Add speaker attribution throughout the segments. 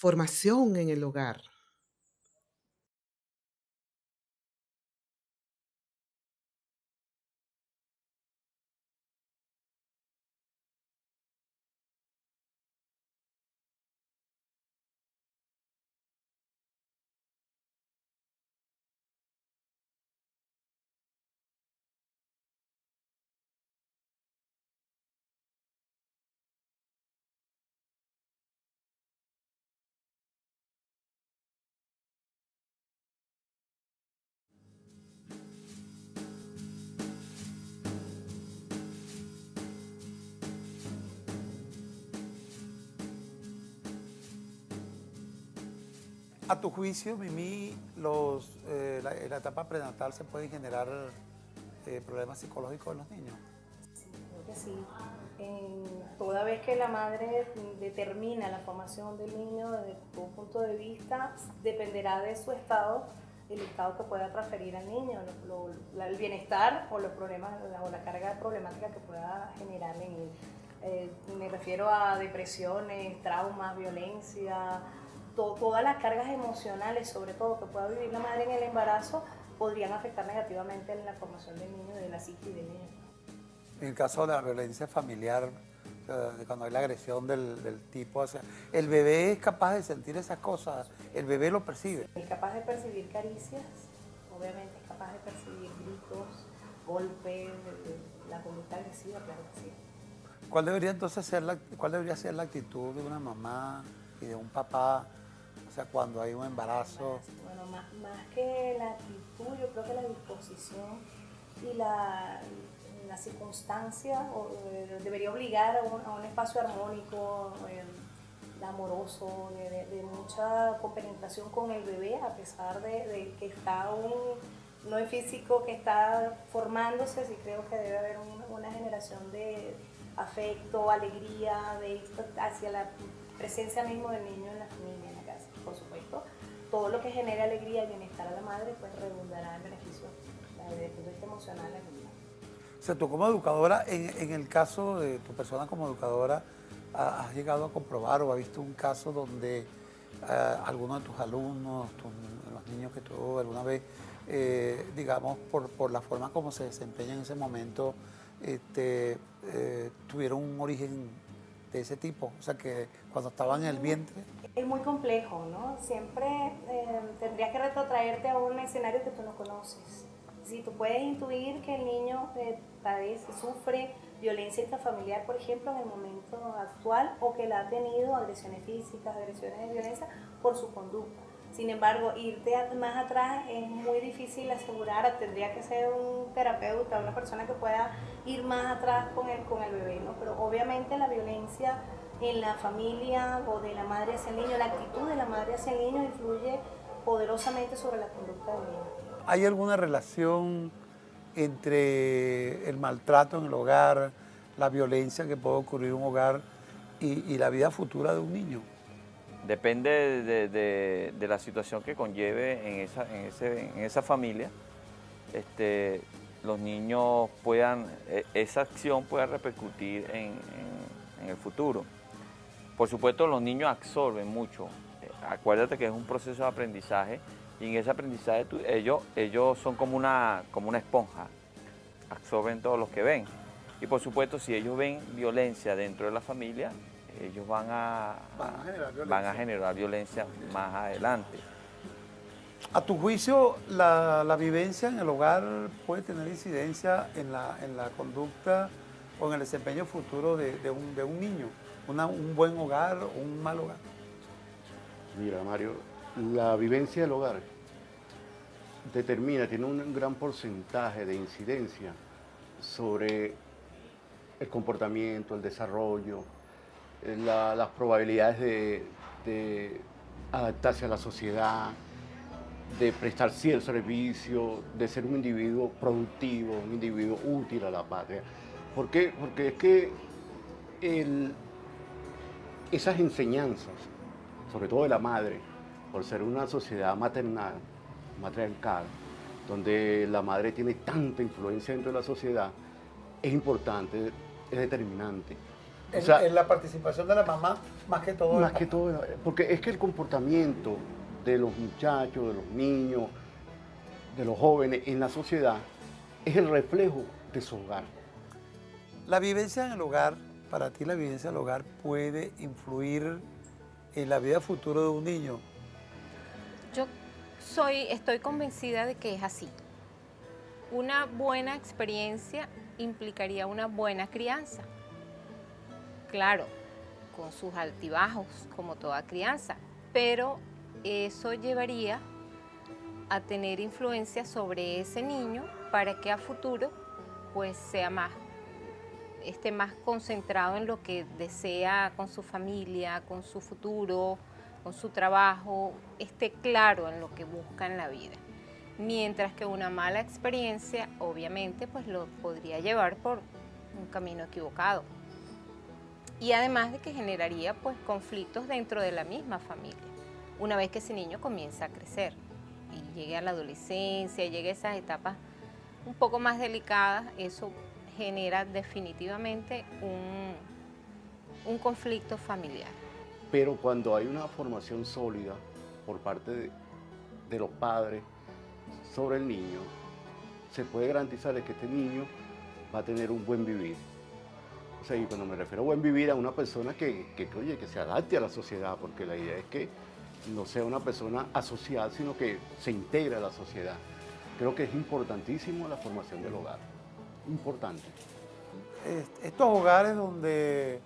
Speaker 1: formación en el hogar.
Speaker 2: A tu juicio, Mimi, en la etapa prenatal se pueden generar problemas psicológicos en los niños.
Speaker 3: Creo que sí. Toda vez que la madre determina la formación del niño desde tu punto de vista, dependerá de su estado, el estado que pueda transferir al niño, el bienestar o los problemas o la carga problemática que pueda generar en él. Me refiero a depresiones, traumas, violencia, todas las cargas emocionales, sobre todo que pueda vivir la madre en el embarazo, podrían afectar negativamente en la formación del niño, de la psique del niño.
Speaker 2: En el caso de la violencia familiar, o sea, de cuando hay la agresión del tipo, o sea, el bebé es capaz de sentir esas cosas, el bebé lo percibe.
Speaker 3: Es capaz de percibir caricias, obviamente es capaz de percibir gritos, golpes, la conducta agresiva, claro que sí.
Speaker 2: ¿Cuál debería ser la actitud de una mamá y de un papá, o sea, cuando hay un embarazo?
Speaker 3: Bueno, más que la actitud, yo creo que la disposición y la circunstancia debería obligar a un espacio armónico, amoroso, de mucha compenetración con el bebé, a pesar de que está aún, no es físico, que está formándose. Sí creo que debe haber una generación de afecto, alegría, hacia la presencia mismo del niño en la familia, en la casa. Por supuesto, todo lo que genere alegría y bienestar a la madre pues redundará en beneficio desde el punto de vista emocional a la niña.
Speaker 2: O sea, tú como educadora, en el caso de tu persona como educadora, ¿has llegado a comprobar o has visto un caso donde alguno de tus alumnos, los niños que tú alguna vez, digamos, por la forma como se desempeñan en ese momento, tuvieron un origen de ese tipo? O sea, que cuando estaban en el vientre.
Speaker 3: Es muy complejo, ¿no? Siempre tendrías que retrotraerte a un escenario que tú no conoces. Si tú puedes intuir que el niño padece, sufre violencia intrafamiliar, por ejemplo, en el momento actual, o que la ha tenido agresiones físicas, agresiones de violencia por su conducta. Sin embargo, irte más atrás es muy difícil asegurar, tendría que ser un terapeuta, una persona que pueda ir más atrás con el bebé, ¿no? Pero obviamente la violencia en la familia o de la madre hacia el niño, la actitud de la madre hacia el niño influye poderosamente sobre la conducta del niño.
Speaker 2: ¿Hay alguna relación entre el maltrato en el hogar, la violencia que puede ocurrir en un hogar y la vida futura de un niño?
Speaker 4: Depende de la situación que conlleve en esa familia. Los niños esa acción pueda repercutir en el futuro. Por supuesto, los niños absorben mucho. Acuérdate que es un proceso de aprendizaje y en ese aprendizaje ellos son como una esponja, absorben todo lo que ven. Y por supuesto, si ellos ven violencia dentro de la familia, ellos van a generar violencia más adelante.
Speaker 2: ¿A tu juicio, la vivencia en el hogar puede tener incidencia en la conducta o en el desempeño futuro de un niño? ¿Un buen hogar o un mal hogar?
Speaker 5: Mira, Mario, la vivencia del hogar tiene un gran porcentaje de incidencia sobre el comportamiento, el desarrollo, las probabilidades de adaptarse a la sociedad, de prestar cierto servicio, de ser un individuo productivo, un individuo útil a la patria. ¿Por qué? Porque es que esas enseñanzas, sobre todo de la madre, por ser una sociedad matriarcal, donde la madre tiene tanta influencia dentro de la sociedad, es importante, es determinante.
Speaker 2: En la participación de la mamá Más que todo.
Speaker 5: Más que todo, porque es que el comportamiento de los muchachos, de los niños, de los jóvenes en la sociedad es el reflejo de su hogar.
Speaker 2: La vivencia en el hogar, para ti la vivencia en el hogar puede influir en la vida futura de un niño.
Speaker 1: Yo estoy convencida de que es así. Una buena experiencia implicaría una buena crianza. Claro, con sus altibajos, como toda crianza, pero eso llevaría a tener influencia sobre ese niño para que a futuro pues esté más concentrado en lo que desea con su familia, con su futuro, con su trabajo, esté claro en lo que busca en la vida. Mientras que una mala experiencia, obviamente, pues lo podría llevar por un camino equivocado. Y además de que generaría pues conflictos dentro de la misma familia, una vez que ese niño comienza a crecer y llegue a la adolescencia, llegue a esas etapas un poco más delicadas, eso genera definitivamente un conflicto familiar.
Speaker 5: Pero cuando hay una formación sólida por parte de los padres sobre el niño, se puede garantizar que este niño va a tener un buen vivir. O sea, y cuando me refiero a buen vivir, a una persona que se adapte a la sociedad, porque la idea es que no sea una persona asociada, sino que se integre a la sociedad. Creo que es importantísimo la formación del hogar. Importante.
Speaker 2: Estos hogares donde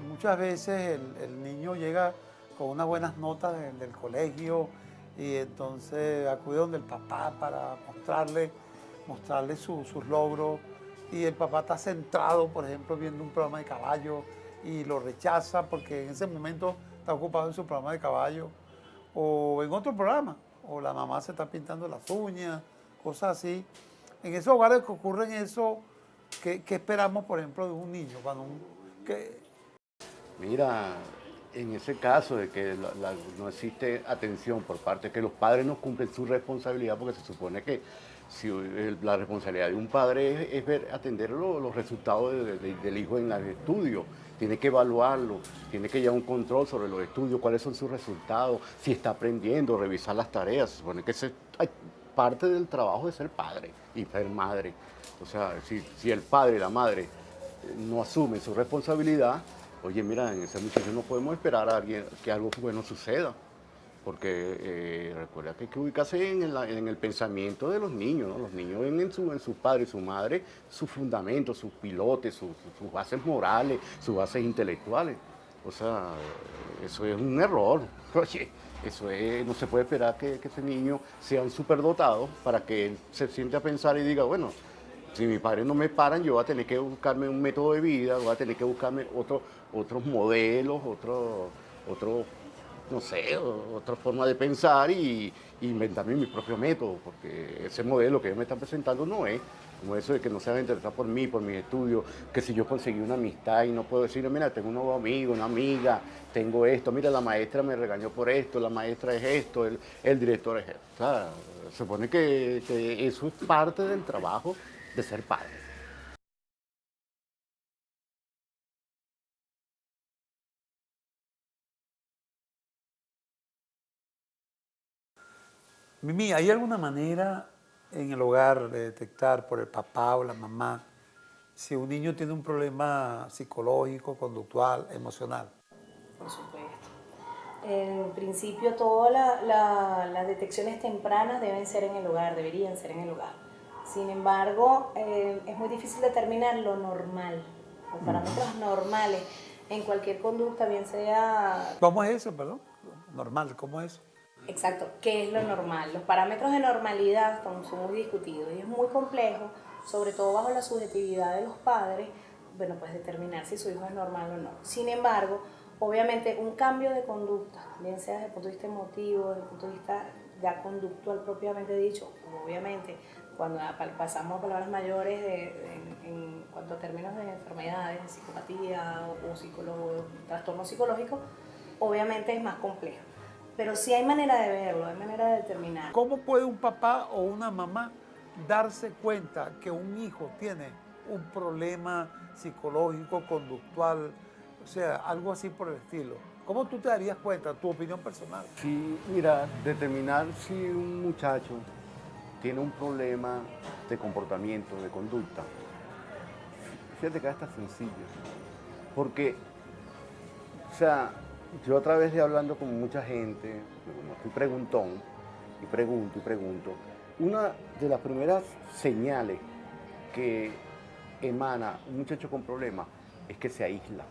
Speaker 2: muchas veces el niño llega con unas buenas notas del colegio y entonces acude donde el papá para mostrarle sus logros, y el papá está centrado, por ejemplo, viendo un programa de caballo y lo rechaza porque en ese momento está ocupado en su programa de caballo o en otro programa, o la mamá se está pintando las uñas, cosas así. En esos hogares que ocurren eso, ¿qué esperamos, por ejemplo, de un niño?
Speaker 5: Mira, en ese caso de que no existe atención por parte de que los padres no cumplen su responsabilidad, porque se supone que la responsabilidad de un padre es atender los resultados del hijo en el estudio, tiene que evaluarlo, tiene que llevar un control sobre los estudios, cuáles son sus resultados, si está aprendiendo, revisar las tareas. Se supone que parte del trabajo de ser padre y ser madre. O sea, si el padre y la madre no asumen su responsabilidad, oye, mira, en ese muchacho no podemos esperar a alguien que algo bueno suceda, porque recuerda que hay que ubicarse en el pensamiento de los niños, ¿no? Los niños ven en su padre y su madre sus fundamentos, sus pilotes, sus bases morales, sus bases intelectuales. O sea, eso es un error. Oye, no se puede esperar que ese niño sea un superdotado para que él se siente a pensar y diga, bueno, si mis padres no me paran, yo voy a tener que buscarme un método de vida, voy a tener que buscarme otros modelos, no sé, otra forma de pensar y inventarme mi propio método, porque ese modelo que ellos me están presentando no es como eso de que no se van a interesar por mí, por mis estudios, que si yo conseguí una amistad y no puedo decir, mira, tengo un nuevo amigo, una amiga, tengo esto, mira, la maestra me regañó por esto, la maestra es esto, el director es esto. O sea, se supone que eso es parte del trabajo de ser padre.
Speaker 2: Mimi, ¿hay alguna manera en el hogar de detectar por el papá o la mamá si un niño tiene un problema psicológico, conductual, emocional?
Speaker 3: Por supuesto. En principio, todas las detecciones tempranas deben ser en el hogar, deberían ser en el hogar. Sin embargo, es muy difícil determinar lo normal, los parámetros normales en cualquier conducta, bien sea...
Speaker 2: ¿Cómo es eso, perdón? Normal, ¿cómo es eso?
Speaker 3: Exacto, ¿qué es lo normal? Los parámetros de normalidad son muy discutidos y es muy complejo, sobre todo bajo la subjetividad de los padres, bueno, pues determinar si su hijo es normal o no. Sin embargo, obviamente un cambio de conducta, bien sea desde el punto de vista emotivo, desde el punto de vista ya conductual propiamente dicho, obviamente cuando pasamos a palabras mayores en cuanto a términos de enfermedades, de psicopatía o trastorno psicológico, obviamente es más complejo. Pero sí hay manera de verlo, hay manera de determinar.
Speaker 2: ¿Cómo puede un papá o una mamá darse cuenta que un hijo tiene un problema psicológico, conductual, sea, algo así por el estilo. ¿Cómo tú te darías cuenta, tu opinión personal?
Speaker 5: Sí, mira, determinar si un muchacho tiene un problema de comportamiento, de conducta, fíjate que está sencillo. Porque, o sea, yo a través de hablando con mucha gente, como estoy preguntón, y pregunto, una de las primeras señales que emana un muchacho con problemas es que se aísla.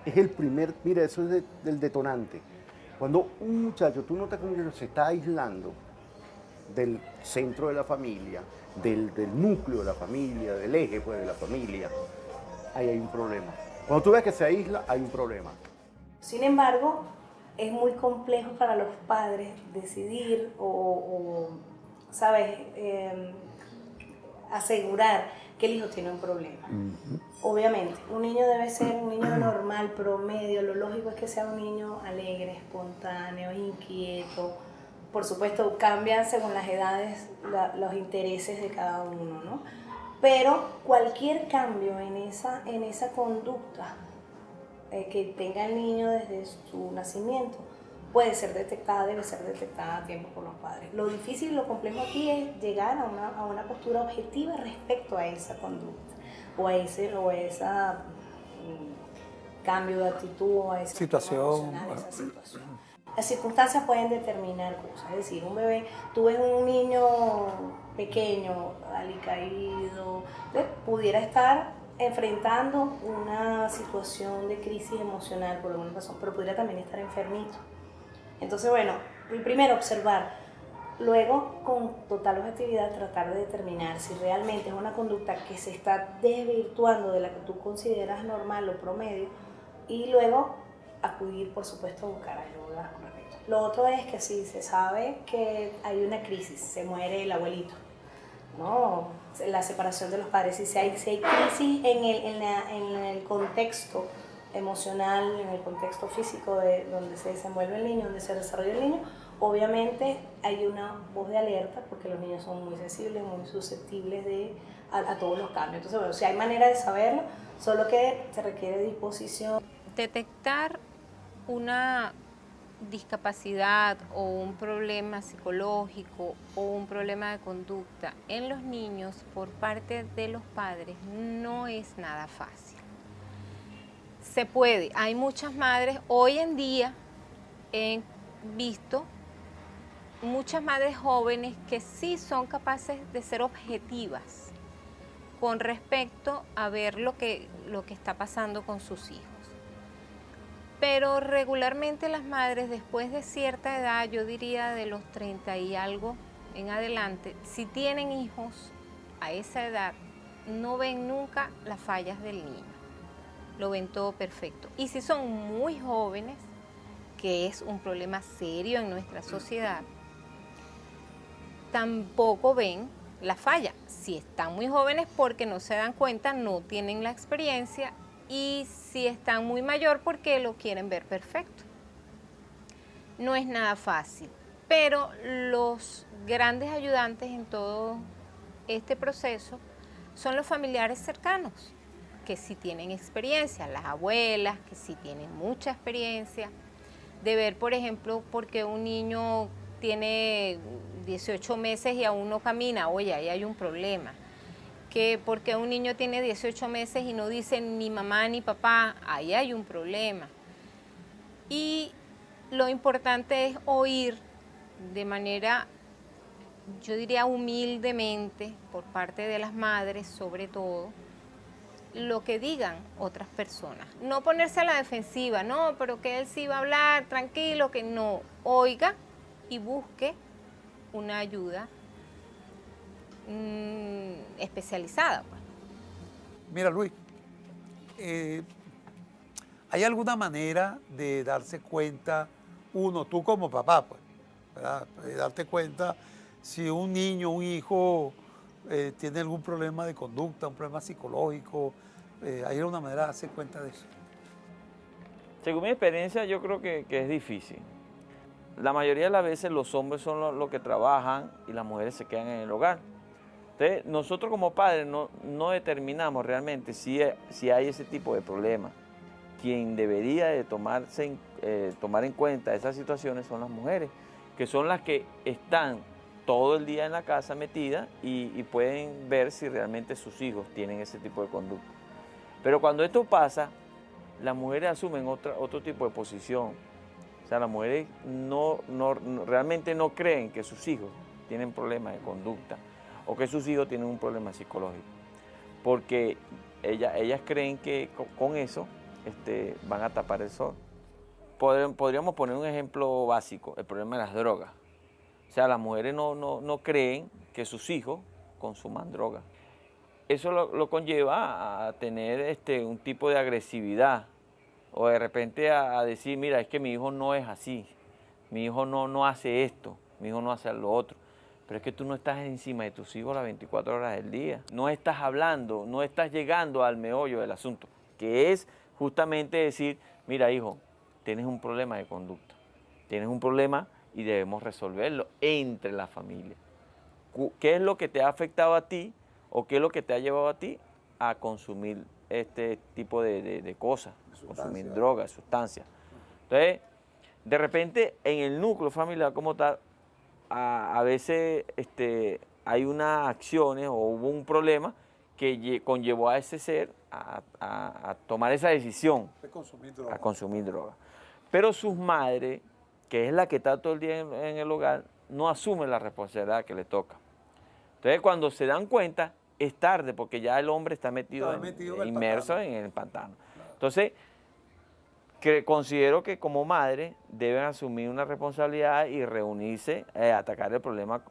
Speaker 5: Es el primer, mira, eso es del detonante. Cuando un muchacho, tú notas que un muchacho se está aislando del centro de la familia, del núcleo de la familia, del eje pues, de la familia, ahí hay un problema. Cuando tú ves que se aísla, hay un problema.
Speaker 3: Sin embargo, es muy complejo para los padres decidir ¿sabes? Asegurar que el hijo tiene un problema. Obviamente, un niño debe ser un niño normal, promedio. Lo lógico es que sea un niño alegre, espontáneo, inquieto. Por supuesto, cambian según las edades los intereses de cada uno, ¿no? Pero cualquier cambio en esa conducta que tenga el niño desde su nacimiento puede ser detectada, debe ser detectada a tiempo por los padres. Lo difícil y lo complejo aquí es llegar a una postura objetiva respecto a esa conducta o a ese cambio de actitud o a esa
Speaker 2: Situación.
Speaker 3: esa situación. Las circunstancias pueden determinar cosas, es decir, un bebé, tú ves un niño pequeño, alicaído, pudiera estar enfrentando una situación de crisis emocional por alguna razón, pero pudiera también estar enfermito. Entonces, bueno, primero observar, luego con total objetividad tratar de determinar si realmente es una conducta que se está desvirtuando de la que tú consideras normal o promedio y luego acudir, por supuesto, a buscar ayuda con respecto. Lo otro es que si se sabe que hay una crisis, se muere el abuelito, ¿no? La separación de los padres, si hay crisis en el contexto emocional, en el contexto físico de donde se desenvuelve el niño, donde se desarrolla el niño, obviamente hay una voz de alerta porque los niños son muy sensibles, muy susceptibles a todos los cambios. Entonces, bueno, si hay manera de saberlo, solo que se requiere disposición.
Speaker 1: Detectar una discapacidad o un problema psicológico o un problema de conducta en los niños por parte de los padres no es nada fácil. Se puede, hay muchas madres, hoy en día he visto muchas madres jóvenes que sí son capaces de ser objetivas con respecto a ver lo que está pasando con sus hijos. Pero regularmente las madres después de cierta edad, yo diría de los 30 y algo en adelante, si tienen hijos a esa edad, no ven nunca las fallas del niño, lo ven todo perfecto. Y si son muy jóvenes, que es un problema serio en nuestra sociedad, tampoco ven la falla. Si están muy jóvenes porque no se dan cuenta, no tienen la experiencia, y si están muy mayor porque lo quieren ver perfecto. No es nada fácil, pero los grandes ayudantes en todo este proceso son los familiares cercanos, que sí tienen experiencia, las abuelas, que sí tienen mucha experiencia, de ver, por ejemplo, porque un niño tiene 18 meses y aún no camina, oye, ahí hay un problema. Que porque un niño tiene 18 meses y no dice ni mamá ni papá, ahí hay un problema. Y lo importante es oír de manera, yo diría humildemente, por parte de las madres sobre todo, lo que digan otras personas. No ponerse a la defensiva, no, pero que él sí va a hablar, tranquilo, que no. Oiga y busque una ayuda especializada. Pues.
Speaker 2: Mira, Luis, ¿hay alguna manera de darse cuenta, tú como papá, pues, ¿verdad? De darte cuenta si un niño, un hijo tiene algún problema de conducta, un problema psicológico? ¿Hay alguna manera de darse cuenta de eso?
Speaker 4: Según mi experiencia, yo creo que es difícil. La mayoría de las veces los hombres son los que trabajan y las mujeres se quedan en el hogar. Entonces, nosotros como padres no determinamos realmente si hay ese tipo de problema. quien debería de tomar en cuenta esas situaciones son las mujeres, que son las que están todo el día en la casa metidas y pueden ver si realmente sus hijos tienen ese tipo de conducta. Pero cuando esto pasa, las mujeres asumen otro tipo de posición. O sea, las mujeres realmente no creen que sus hijos tienen problemas de conducta o que sus hijos tienen un problema psicológico. Porque ellas creen que con eso van a tapar el sol. Podríamos poner un ejemplo básico, el problema de las drogas. O sea, las mujeres no creen que sus hijos consuman drogas. Eso lo conlleva a tener un tipo de agresividad o de repente a decir, mira, es que mi hijo no es así, mi hijo no hace esto, mi hijo no hace lo otro. Pero es que tú no estás encima de tus hijos las 24 horas del día. No estás hablando, no estás llegando al meollo del asunto, que es justamente decir, mira, hijo, tienes un problema de conducta, tienes un problema y debemos resolverlo entre la familia. ¿Qué es lo que te ha afectado a ti o qué es lo que te ha llevado a ti a consumir este tipo de cosas, consumir drogas, sustancias? Entonces, de repente, en el núcleo familiar como tal, a veces hay unas acciones o hubo un problema que conllevó a ese ser a tomar esa decisión, a consumir droga. Pero sus madres, que es la que está todo el día en el hogar, no asumen la responsabilidad que le toca. Entonces, cuando se dan cuenta, es tarde, porque ya el hombre está inmerso en el pantano. Entonces, considero que como madre deben asumir una responsabilidad y reunirse, atacar el problema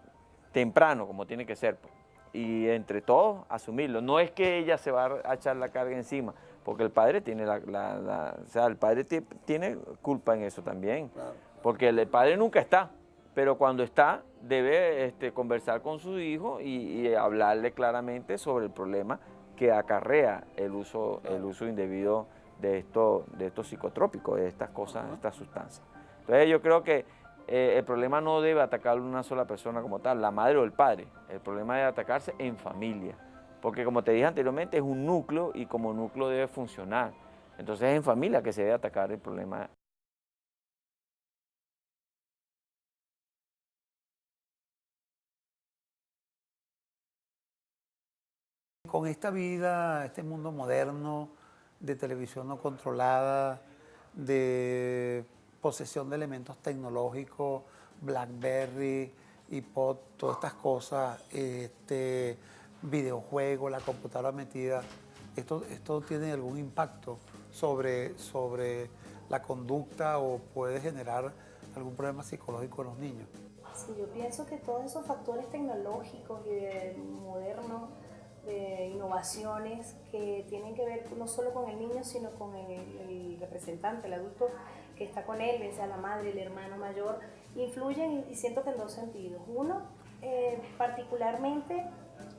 Speaker 4: temprano, como tiene que ser, pues. Y entre todos asumirlo. No es que ella se va a echar la carga encima, porque el padre tiene el padre tiene culpa en eso también. Claro. Porque el padre nunca está, pero cuando está debe conversar con su hijo y hablarle claramente sobre el problema que acarrea el uso indebido de estos psicotrópicos, de estas cosas, de estas sustancias. Entonces yo creo que el problema no debe atacarlo una sola persona como tal, la madre o el padre. El problema debe atacarse en familia, porque como te dije anteriormente, es un núcleo y como núcleo debe funcionar. Entonces es en familia que se debe atacar el problema.
Speaker 2: Con esta vida, este mundo moderno de televisión no controlada, de posesión de elementos tecnológicos, BlackBerry, iPod, todas estas cosas, videojuegos, la computadora metida, ¿esto tiene algún impacto sobre la conducta o puede generar algún problema psicológico en los niños?
Speaker 3: Sí, yo pienso que todos esos factores tecnológicos y modernos, de innovaciones que tienen que ver no solo con el niño, sino con el representante, el adulto que está con él, bien sea la madre, el hermano mayor, influyen y siento que en dos sentidos. Uno, particularmente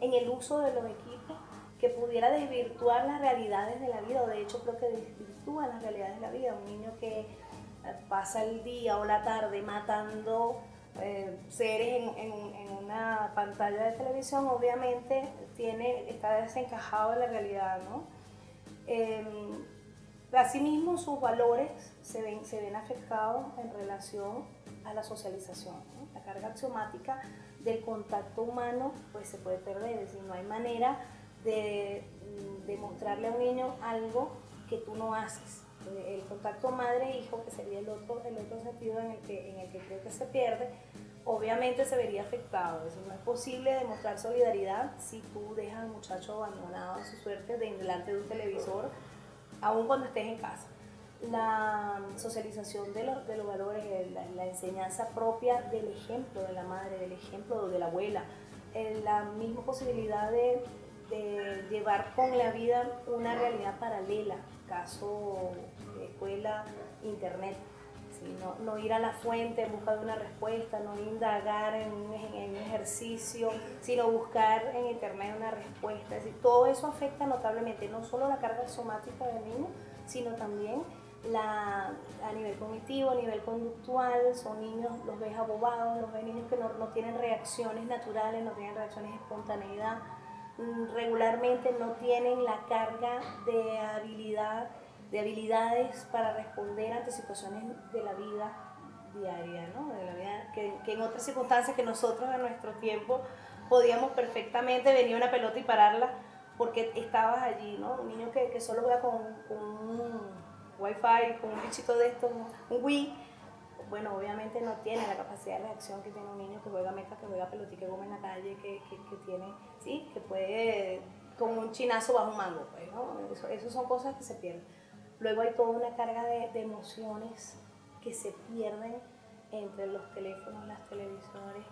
Speaker 3: en el uso de los equipos que pudiera desvirtuar las realidades de la vida, o de hecho creo que desvirtúan las realidades de la vida. Un niño que pasa el día o la tarde matando seres en una pantalla de televisión, obviamente está desencajado de la realidad, ¿no? Asimismo, sus valores se ven afectados en relación a la socialización, ¿no? La carga axiomática del contacto humano pues se puede perder, es decir, no hay manera de mostrarle a un niño algo que tú no haces. El contacto madre-hijo, que sería el otro sentido en el que creo que se pierde, obviamente se vería afectado. Es decir, no es posible demostrar solidaridad si tú dejas al muchacho abandonado a su suerte delante de un televisor, aun cuando estés en casa. La socialización de los valores, la enseñanza propia del ejemplo de la madre, del ejemplo de la abuela, la misma posibilidad de llevar con la vida una realidad paralela, caso escuela, internet. ¿Sí? No ir a la fuente en busca de una respuesta, no indagar en un ejercicio, sino buscar en internet una respuesta. Es decir, todo eso afecta notablemente no solo la carga somática del niño, sino también a nivel cognitivo, a nivel conductual. Son niños, los ves abobados, los ves niños que no tienen reacciones naturales, no tienen reacciones de espontaneidad, regularmente no tienen la carga de habilidad de habilidades para responder ante situaciones de la vida diaria, ¿no? De la vida que en otras circunstancias que nosotros en nuestro tiempo podíamos perfectamente venir una pelota y pararla porque estabas allí, ¿no? Un niño que solo juega con un wifi, con un bichito de esto, un Wii, bueno, obviamente no tiene la capacidad de reacción que tiene un niño que juega meca, que juega pelotica, que goma en la calle, que tiene, sí, que puede con un chinazo bajo un mango, pues, ¿no? Eso son cosas que se pierden. Luego hay toda una carga de emociones que se pierden entre los teléfonos, las televisores,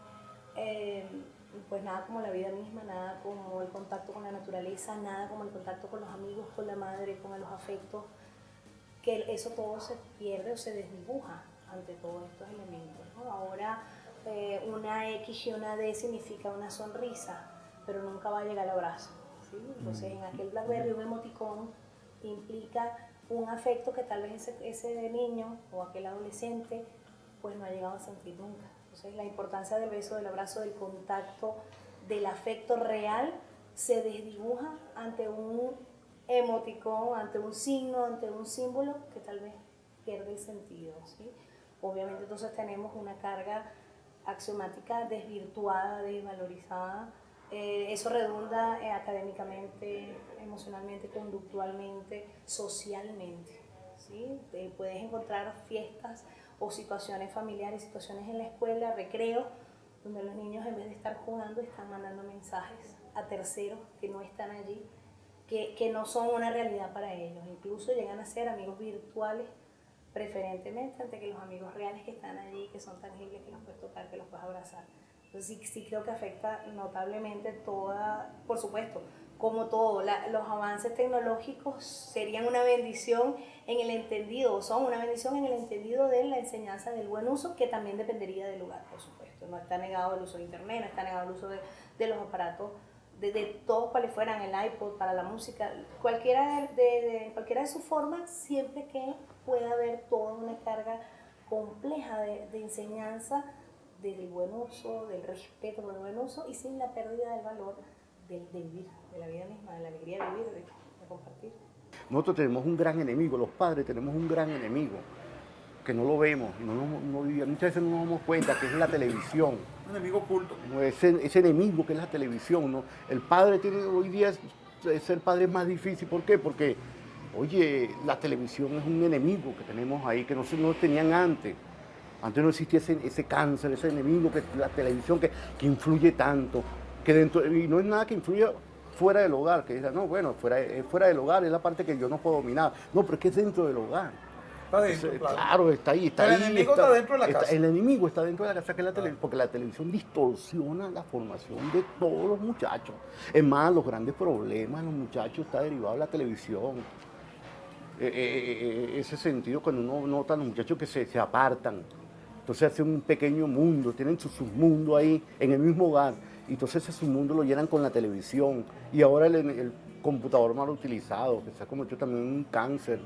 Speaker 3: pues nada como la vida misma, nada como el contacto con la naturaleza, nada como el contacto con los amigos, con la madre, con los afectos, que eso todo se pierde o se desdibuja ante todos estos elementos, ¿no? Ahora una X y una D significa una sonrisa, pero nunca va a llegar al abrazo, ¿sí? Entonces en aquel BlackBerry un emoticón implica un afecto que tal vez ese niño o aquel adolescente pues no ha llegado a sentir nunca. Entonces la importancia del beso, del abrazo, del contacto, del afecto real se desdibuja ante un emoticón, ante un signo, ante un símbolo que tal vez pierde el sentido, ¿sí? Obviamente entonces tenemos una carga axiomática desvirtuada, desvalorizada. Eso redunda académicamente, emocionalmente, conductualmente, socialmente, ¿sí? Puedes encontrar fiestas o situaciones familiares, situaciones en la escuela, recreos, donde los niños en vez de estar jugando están mandando mensajes a terceros que no están allí, que no son una realidad para ellos. Incluso llegan a ser amigos virtuales preferentemente ante que los amigos reales que están allí, que son tangibles, que los puedes tocar, que los puedes abrazar. Entonces sí creo que afecta notablemente toda, por supuesto, como todo, los avances tecnológicos serían una bendición en el entendido, son una bendición en el entendido de la enseñanza del buen uso, que también dependería del lugar, por supuesto. No está negado el uso de internet, no está negado el uso de los aparatos, de todos cuales fueran, el iPod para la música, cualquiera de sus formas, siempre que pueda haber toda una carga compleja de enseñanza del buen uso, del respeto por el buen uso y sin la pérdida del valor de vivir, de la vida misma, de la alegría de vivir, de compartir.
Speaker 5: Nosotros tenemos un gran enemigo, los padres tenemos un gran enemigo, que no lo vemos, muchas veces no nos damos cuenta, que es la televisión.
Speaker 2: Un enemigo oculto.
Speaker 5: Ese enemigo que es la televisión, ¿no? El padre tiene, hoy día ser padre es más difícil, ¿por qué? Porque, oye, la televisión es un enemigo que tenemos ahí, que no tenían antes. Antes no existía ese cáncer, ese enemigo, que la televisión que influye tanto, que dentro, y no es nada que influya fuera del hogar, que diga, no, bueno, fuera del hogar es la parte que yo no puedo dominar. No, pero es que es dentro del hogar.
Speaker 2: Está dentro,
Speaker 5: Entonces,
Speaker 2: claro.
Speaker 5: claro, está ahí.
Speaker 2: El enemigo está dentro de la casa.
Speaker 5: El enemigo está dentro de la casa, que es la televisión, porque la televisión distorsiona la formación de todos los muchachos. Es más, los grandes problemas de los muchachos está derivado de la televisión. Ese sentido, cuando uno nota a los muchachos que se apartan, entonces hacen un pequeño mundo, tienen su submundo ahí en el mismo hogar, y entonces ese submundo lo llenan con la televisión, y ahora el computador mal utilizado, que se ha convertido también en un cáncer,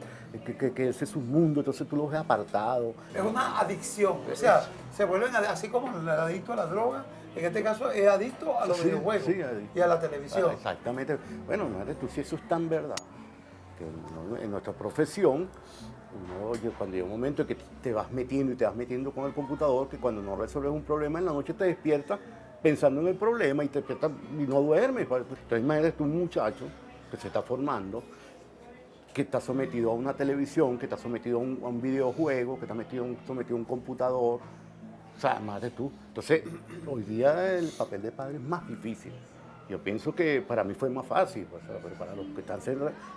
Speaker 5: que ese submundo, entonces tú lo ves apartado.
Speaker 2: Es una adicción, o sea, se vuelven así como el adicto a la droga, en este caso es adicto a los videojuegos y a la televisión.
Speaker 5: Exactamente. Bueno, madre, tú si eso es tan verdad, que en nuestra profesión, cuando llega un momento en que te vas metiendo con el computador, que cuando no resuelves un problema en la noche te despiertas pensando en el problema y te despiertas y no duermes. Entonces imagínate tú un muchacho que se está formando, que está sometido a una televisión, que está sometido a un videojuego, que está sometido a un computador. O sea, madre tú. Entonces, hoy día el papel de padre es más difícil. Yo pienso que para mí fue más fácil, pues, pero para los que están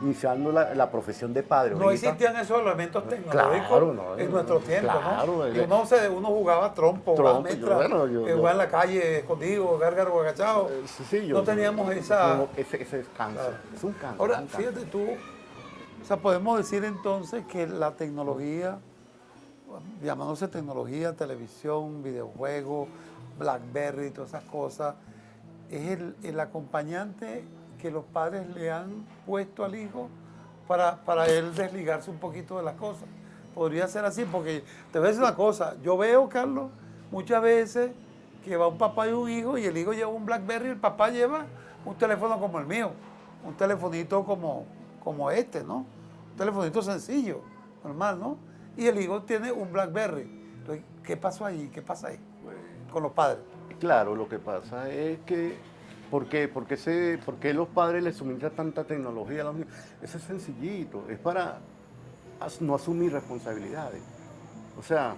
Speaker 5: iniciando la profesión de padre.
Speaker 2: No
Speaker 5: ahorita,
Speaker 2: existían esos elementos tecnológicos
Speaker 5: claro,
Speaker 2: en nuestro tiempo,
Speaker 5: claro,
Speaker 2: ¿no? Y uno jugaba trompo, jugaba jugaba en la calle escondido, gárgaro, agachado.
Speaker 5: Sí,
Speaker 2: no teníamos esa...
Speaker 5: Ese cáncer, claro. Es un cáncer.
Speaker 2: Ahora, fíjate tú, o sea, podemos decir entonces que la tecnología, llamándose tecnología, televisión, videojuegos, BlackBerry, todas esas cosas, es el acompañante que los padres le han puesto al hijo para él desligarse un poquito de las cosas. Podría ser así, porque te voy a decir una cosa, yo veo, Carlos, muchas veces que va un papá y un hijo, y el hijo lleva un BlackBerry y el papá lleva un teléfono como el mío, un telefonito como este, ¿no? un telefonito sencillo, normal, ¿no? Y el hijo tiene un BlackBerry. Entonces, ¿qué pasó ahí? ¿Qué pasa ahí con los padres?
Speaker 5: Claro, lo que pasa es que, ¿por qué los padres les suministran tanta tecnología a los niños? Eso es sencillito, es para no asumir responsabilidades. O sea,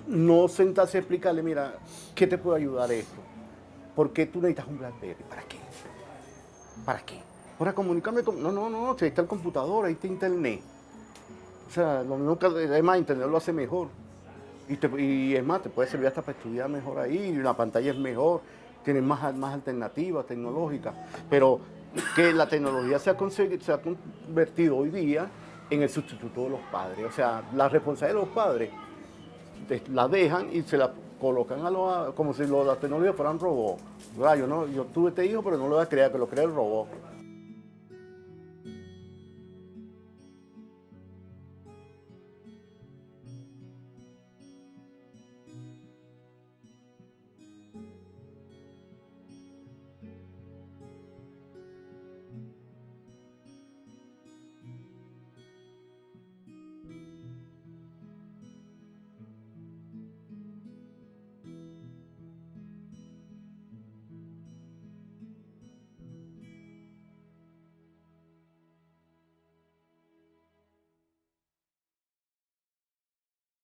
Speaker 5: no sentarse a explicarle, mira, ¿qué te puede ayudar esto? ¿Por qué tú necesitas un BlackBerry? ¿Para qué? ¿Para qué? Para comunicarme con... No, si ahí está el computador, ahí está internet. O sea, lo mismo que además internet lo hace mejor. Y es más, te puede servir hasta para estudiar mejor ahí, y la pantalla es mejor, tienes más alternativas tecnológicas. Pero que la tecnología se ha convertido hoy día en el sustituto de los padres. O sea, la responsabilidad de los padres la dejan y se la colocan como si las tecnologías fueran robots. Yo tuve este hijo, pero no lo voy a crear, que lo crea el robot.